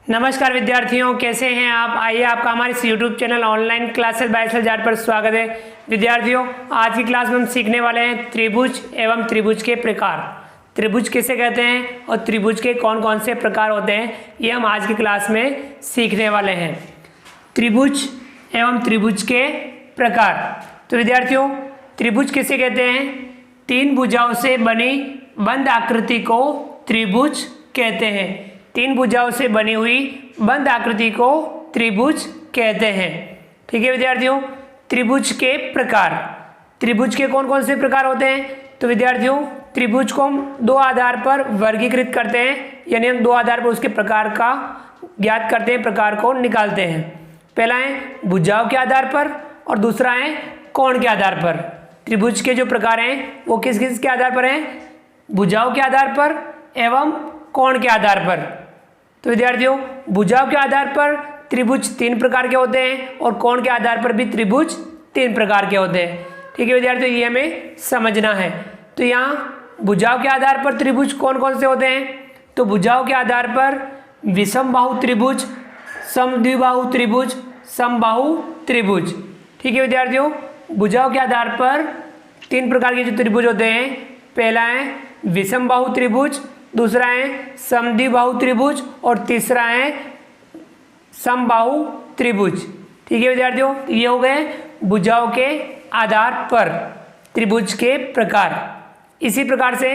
नमस्कार विद्यार्थियों, कैसे हैं आप। आइए आपका हमारे इस YouTube channel online classes by Salzar पर स्वागत है। विद्यार्थियों, आज की क्लास में हम सीखने वाले हैं त्रिभुज एवं त्रिभुज के प्रकार। त्रिभुज किसे कहते हैं और त्रिभुज के कौन कौन से प्रकार होते हैं, ये हम आज की क्लास में सीखने वाले हैं। त्रिभुज एवं त्रिभुज के प्रकार। तो विद्यार्थियों, त्रिभुज किसे कहते हैं? तीन भुजाओं से बनी बंद आकृति को त्रिभुज कहते हैं। तीन भुजाओं से बनी हुई बंद आकृति को त्रिभुज कहते हैं। ठीक है विद्यार्थियों, त्रिभुज के प्रकार। त्रिभुज के कौन कौन से प्रकार होते हैं? तो विद्यार्थियों, त्रिभुज को हम दो आधार पर वर्गीकृत करते हैं, यानी हम दो आधार पर उसके प्रकार का ज्ञात करते हैं, प्रकार को निकालते हैं। पहला है भुजाओं के आधार पर और दूसरा है कोण के आधार पर। त्रिभुज के जो प्रकार हैं वो किस किस के आधार पर हैं? भुजाओं के आधार पर एवं कोण के आधार पर। तो विद्यार्थियों, भुजाओं के आधार पर त्रिभुज तीन प्रकार के होते हैं और कोण के आधार पर भी त्रिभुज तीन प्रकार के होते हैं। ठीक है विद्यार्थियों, ये हमें समझना है। तो यहाँ भुजाओं के आधार पर त्रिभुज कौन कौन से होते हैं? तो भुजाओं के आधार पर विषम बाहु त्रिभुज, समद्विबाहु त्रिभुज, समबाहु त्रिभुज। ठीक है विद्यार्थियों, भुजाओं के आधार पर तीन प्रकार के जो त्रिभुज होते हैं, पहला है विषम बाहु त्रिभुज, दूसरा है समद्विबाहु त्रिभुज और तीसरा है समबाहु त्रिभुज। ठीक है विद्यार्थियों, ये हो गए भुजाओं के आधार पर त्रिभुज के प्रकार। इसी प्रकार से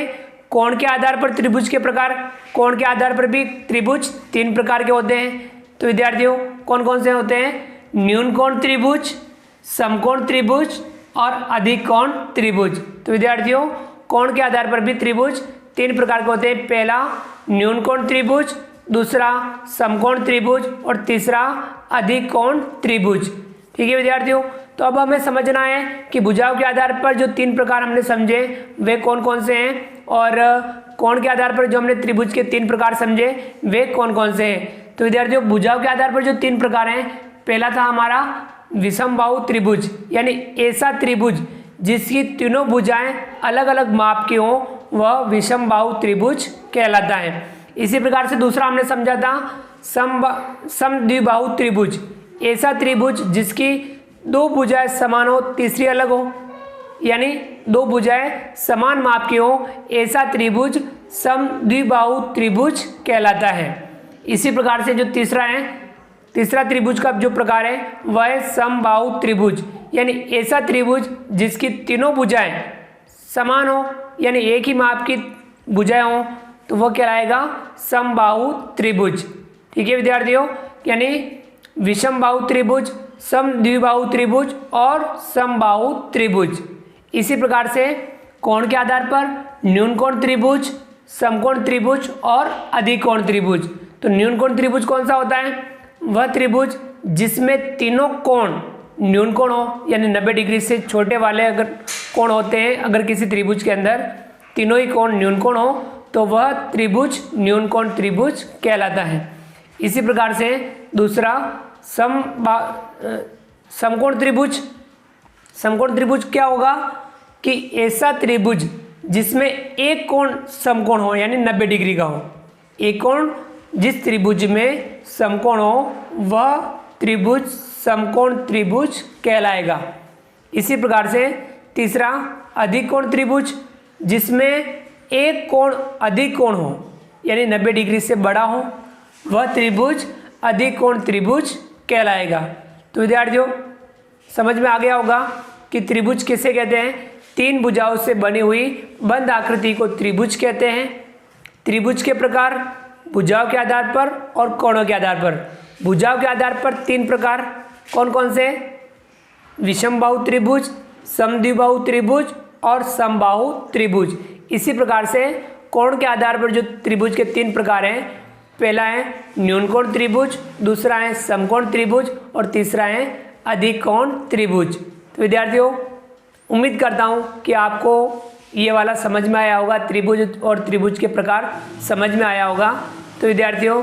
कोण के आधार पर त्रिभुज के प्रकार। कोण के आधार पर भी त्रिभुज तीन प्रकार के होते हैं। तो विद्यार्थियों, कौन कौन से होते हैं? न्यून कोण त्रिभुज, समकोण त्रिभुज और अधिक कोण त्रिभुज। तो विद्यार्थियों, कोण के आधार पर भी त्रिभुज तीन प्रकार के होते हैं। पहला न्यून कोण त्रिभुज, दूसरा समकोण त्रिभुज और तीसरा अधिक कोण त्रिभुज। ठीक है विद्यार्थियों, तो अब हमें समझना है कि भुजाओं के आधार पर जो तीन प्रकार हमने समझे वे कौन कौन से हैं और कोण के आधार पर जो हमने त्रिभुज के तीन प्रकार समझे वे कौन कौन से हैं। तो विद्यार्थियों, भुजाओं के आधार पर जो तीन प्रकार हैं, पहला था हमारा विषम बाहु त्रिभुज, यानी ऐसा त्रिभुज जिसकी तीनों भुजाएं अलग अलग माप की हों, वह विषम बाहु त्रिभुज कहलाता है। इसी प्रकार से दूसरा हमने समझा था समद्विबाहु त्रिभुज, ऐसा त्रिभुज जिसकी दो भुजाएं समान हो, तीसरी अलग हो, यानी दो भुजाएं समान माप की हो, ऐसा त्रिभुज समद्विबाहु त्रिभुज कहलाता है। इसी प्रकार से जो तीसरा त्रिभुज का जो प्रकार है वह है समबाहु त्रिभुज, यानी ऐसा त्रिभुज जिसकी तीनों भुजाएं समान हो, यानी एक ही माप की भुजाएं हो, तो वह कहलाएगा समबाहु त्रिभुज। ठीक है विद्यार्थियों, यानी विषम बाहु त्रिभुज, समद्विबाहु त्रिभुज और समबाहु त्रिभुज। इसी प्रकार से कोण के आधार पर न्यून कोण त्रिभुज, समकोण त्रिभुज और अधिक कोण त्रिभुज। तो न्यून कोण त्रिभुज कौन सा होता है? वह त्रिभुज जिसमें तीनों कोण न्यून कोण हो, यानी 90 डिग्री से छोटे वाले अगर कोण होते हैं, अगर किसी त्रिभुज के अंदर तीनों ही कोण न्यून कोण हो, तो वह त्रिभुज न्यून कोण त्रिभुज कहलाता है। इसी प्रकार से दूसरा समकोण त्रिभुज। समकोण त्रिभुज क्या होगा कि ऐसा त्रिभुज जिसमें एक कोण समकोण हो, यानी 90 डिग्री का हो। एक कोण जिस त्रिभुज में समकोण हो वह त्रिभुज समकोण त्रिभुज कहलाएगा। इसी प्रकार से तीसरा अधिक कोण त्रिभुज, जिसमें एक कोण अधिक कोण हो, यानी 90 डिग्री से बड़ा हो, वह त्रिभुज अधिक कोण त्रिभुज कहलाएगा। तो विद्यार्थियों, समझ में आ गया होगा कि त्रिभुज किसे कहते हैं? तीन भुजाओं से बनी हुई बंद आकृति को त्रिभुज कहते हैं। त्रिभुज के प्रकार भुजाओं के आधार पर और कोणों के आधार पर। भुजाओं के आधार पर तीन प्रकार कौन कौन से? विषम बाहु त्रिभुज, समद्विबाहु त्रिभुज और समबाहु त्रिभुज। इसी प्रकार से कोण के आधार पर जो त्रिभुज के तीन प्रकार हैं, पहला है न्यून कोण त्रिभुज, दूसरा है समकोण त्रिभुज और तीसरा है अधिक कोण त्रिभुज। तो विद्यार्थियों, उम्मीद करता हूँ कि आपको ये वाला समझ में आया होगा, त्रिभुज और त्रिभुज के प्रकार समझ में आया होगा। तो विद्यार्थियों,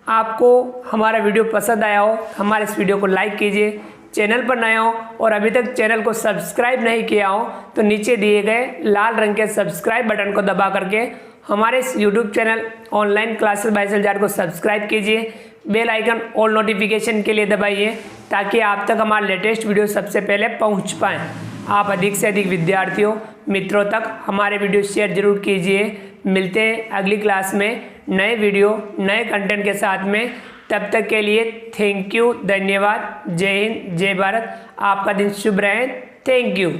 आपको हमारा वीडियो पसंद आया हो, हमारे इस वीडियो को लाइक कीजिए। चैनल पर नए हो और अभी तक चैनल को सब्सक्राइब नहीं किया हो तो नीचे दिए गए लाल रंग के सब्सक्राइब बटन को दबा करके हमारे इस YouTube channel online classes by Salzar को सब्सक्राइब कीजिए, बेल आइकन ऑल नोटिफिकेशन के लिए दबाइए ताकि आप तक हमारा लेटेस्ट वीडियो सबसे पहले पहुंच पाएँ। आप अधिक से अधिक विद्यार्थियों मित्रों तक हमारे वीडियो शेयर जरूर कीजिए। मिलते हैं अगली क्लास में नए वीडियो नए कंटेंट के साथ में। तब तक के लिए थैंक यू, धन्यवाद, जय हिंद, जय भारत। आपका दिन शुभ रहे। Thank you.